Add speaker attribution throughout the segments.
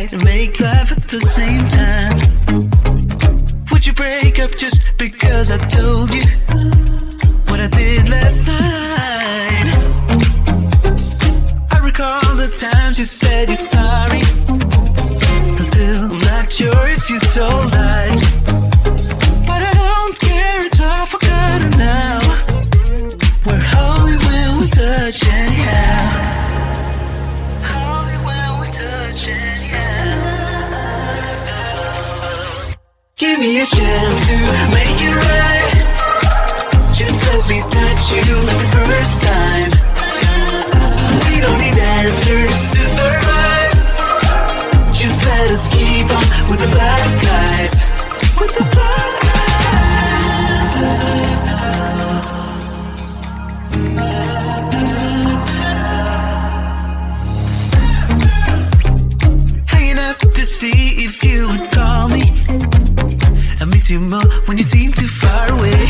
Speaker 1: fight and make love at the same time? Would you break up just because I told you what I did last night? I recall the times you said you're sorry, but still I'm not sure if you told lies. But I don't care, it's all forgotten now. We're holy when we touch anyhow. Holy when we touch anyhow. Give me a chance to make it right. Just let me touch you like the first time. We don't need answers to survive. Just let us keep on with the black guys. With the black guys. Hanging up to see if you would call me. I miss you more when you seem too far away.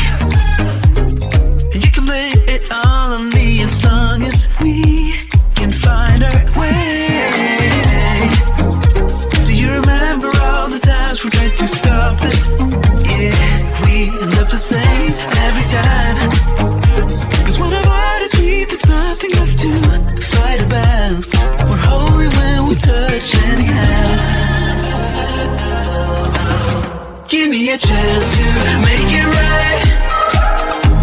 Speaker 1: And you can blame it all on me as long as we can find our way. Do you remember all the times we tried to stop this? Yeah, we end up the same every time. Cause when our bodies meet, there's nothing left to fight about. We're holy when we touch anyhow. Give me a chance to make it right.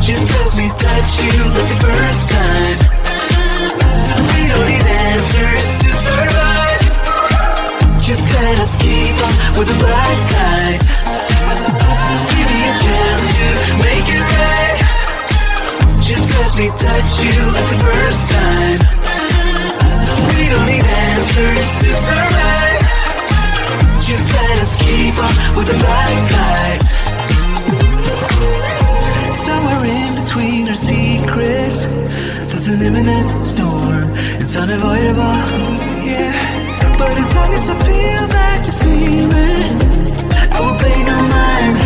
Speaker 1: Just let me touch you like the first time. We don't need answers to survive. Just let us keep on with the black guys. Give me a chance to make it right. Just let me touch you like the first time. We don't need answers to survive. Just let us keep on with the black guys. Somewhere in between our secrets, there's an imminent storm. It's unavoidable, yeah. But as long as I feel that you're sleeping, I will pay no mind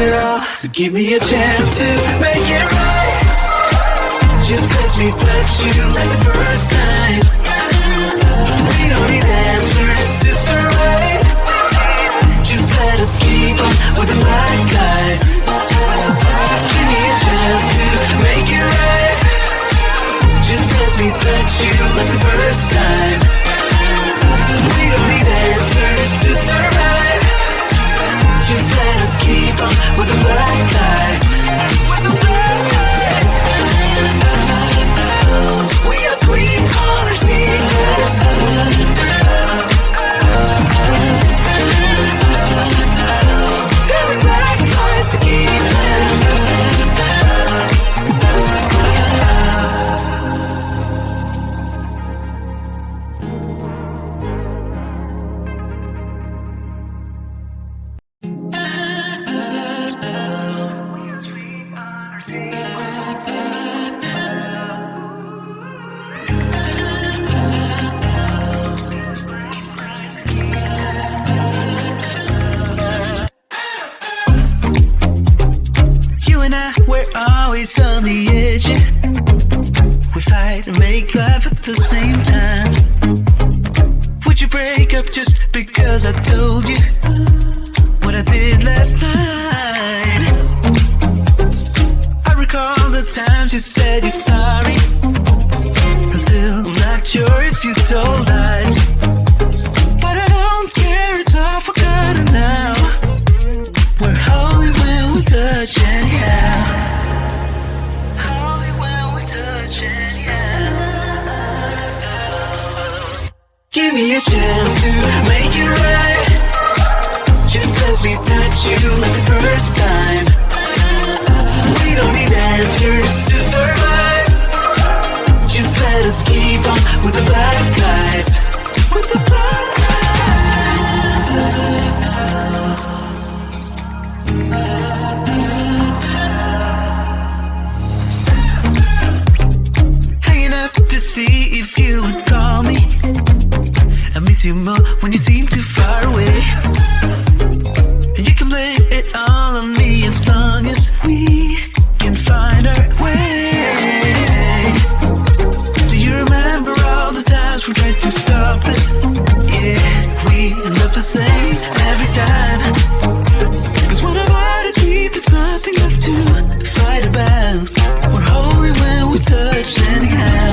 Speaker 1: at all. So give me a chance to make it right. Just let me touch you like the first time. We don't need answers to survive. Just let us keep on with the black guys. Give me a chance to make it right. Just let me touch you like the first time. We don't need answers to survive. Just let us keep on with the black guys. We are sweet on our secrets. Feeling black guys to keep on the edge, yeah. We fight and make love at the same time. Would you break up just because I told you what I did last night? I recall the times you said you're sorry, but still I'm not sure if you told lies. But I don't care, it's all forgotten now. We're holy when we touch anyhow. Give me a chance to make it right. Just let me touch you like the first time. We don't need answers to survive. Just let us keep on with the black guys. With the black guys. Hanging up to see if you would call me. I miss you more when you seem too far away. And you can blame it all on me as long as we can find our way. Do you remember all the times we tried to stop this? same every time. Cause when our bodies meet, there's nothing left to fight about. We're holy when we touch anyhow.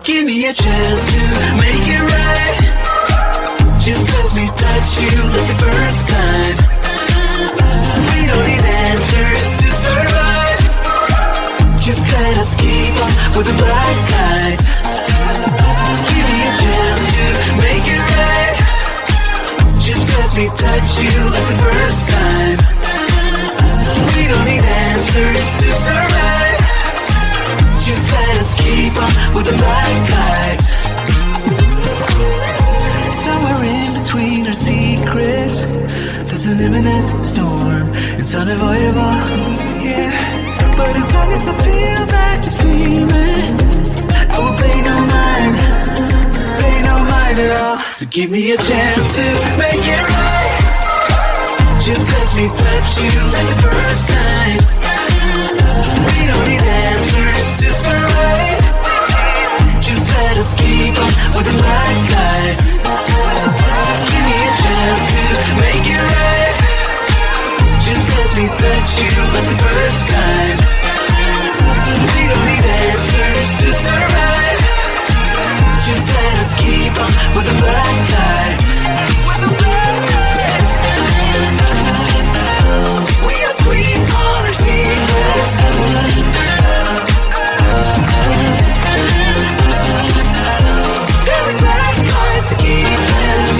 Speaker 1: Give me a chance to make it right. Just let me touch you like the first time. We don't need answers to survive. Just let us keep on with the black guys. Give me a chance to make it right. Just let me touch you like the first time. We don't need answers to survive. Just let us keep on with the black guys. Somewhere in between our secrets, there's an imminent storm. It's unavoidable, yeah. But as long as I feel that you're steaming, I will pay no mind at all. So give me a chance to make it right. Just let me touch you like the first time. We don't need answers to survive. Just let us keep on with the black guys. Give me a chance to make it right. Just let me touch you like the first time. We don't need answers to survive. Just let us keep on with the black guys. We are sweet on our secrets. Telling black guys to keep them.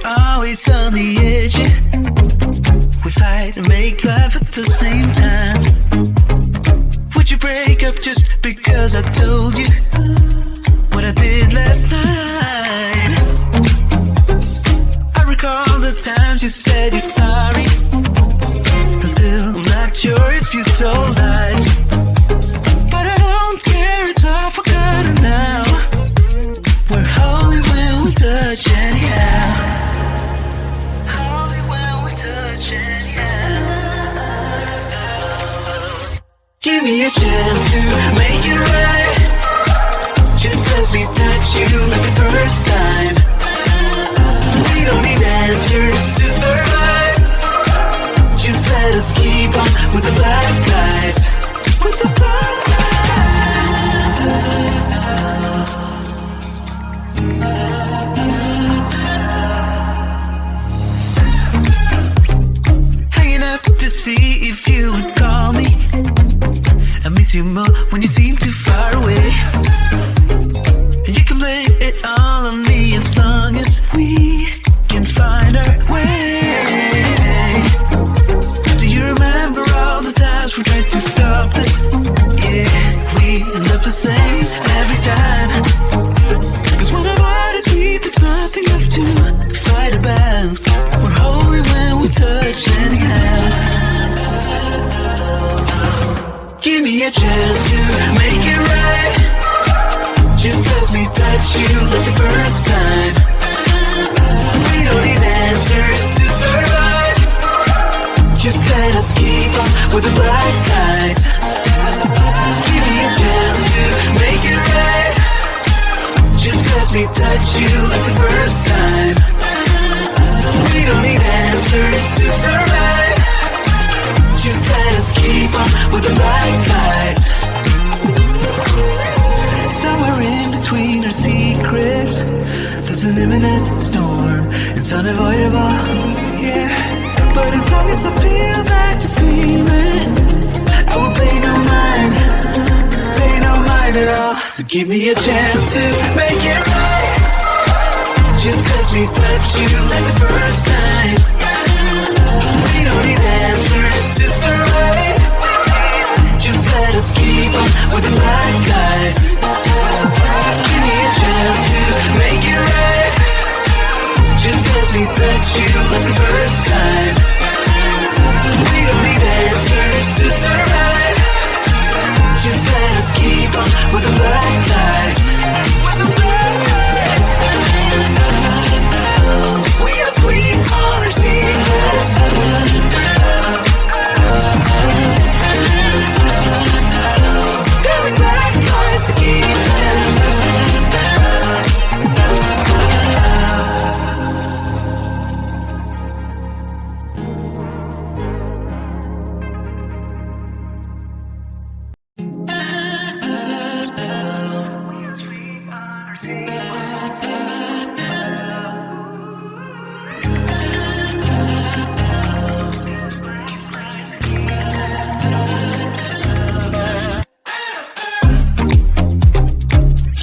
Speaker 1: Always on the edge, we fight and make love at the same time. Would you break up just because I told you what I did last night? I recall the times you said you're sorry, but still I'm not sure if you told lies. But I don't care, it's all forgotten now. We're holy when we touch anyhow. Give me a chance to make it right. Just let me touch you like the first time. We don't need answers to survive. Just let us keep on with the black guys. With the black guys. Hanging up to see if you would call me. I miss you more when you seem too far away. And you can blame it all on me as long as we can find our way. Do you remember all the times we tried to stop this? Yeah, we end up the same every time. Cause when our bodies meet, there's nothing left to fight about. We're holy when we touch anyhow. Give me a chance to make it right. Just let me touch you like the first time. We don't need answers to survive. Just let us keep on with the black guys. Give me a chance to make it right. Just let me touch you like the first time. We don't need answers to survive. Just let us keep on with the black guys. Somewhere in between our secrets, there's an imminent storm. It's unavoidable, yeah. But as long as I feel that you're steaming, I will pay no mind at all. So give me a chance to make it right. Just let me touch you like the first time. We don't need answers to survive. Just let us keep on with the black guys. Give me a chance to make it right. you like the first time. We don't need answers to survive. Just let us keep on with the black lies. We are sweet on our secrets. Telling black lies to keep them.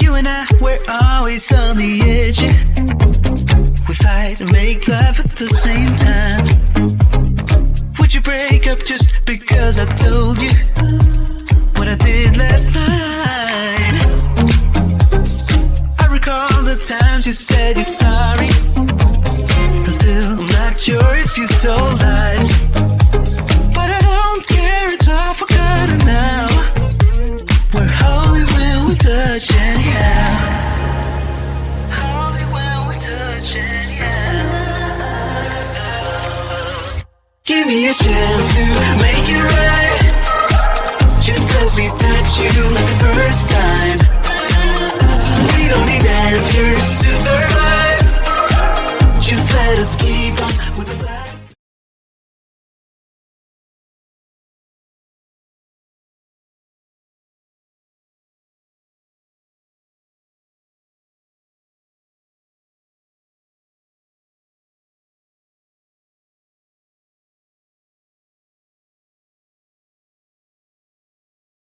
Speaker 1: You and I, we're always on the edge. We fight and make love at the same time. Would you break up just because I told you what I did last night? I recall the times you said you're sorry, but still I'm not sure if you told lies. But I don't care, it's all forgotten now. We're holy when we touch anyhow. Holy when we touch anyhow. Give me a chance to make it right. Just tell me that you like the first time. We don't need answers to survive. Just let us keep on with the black.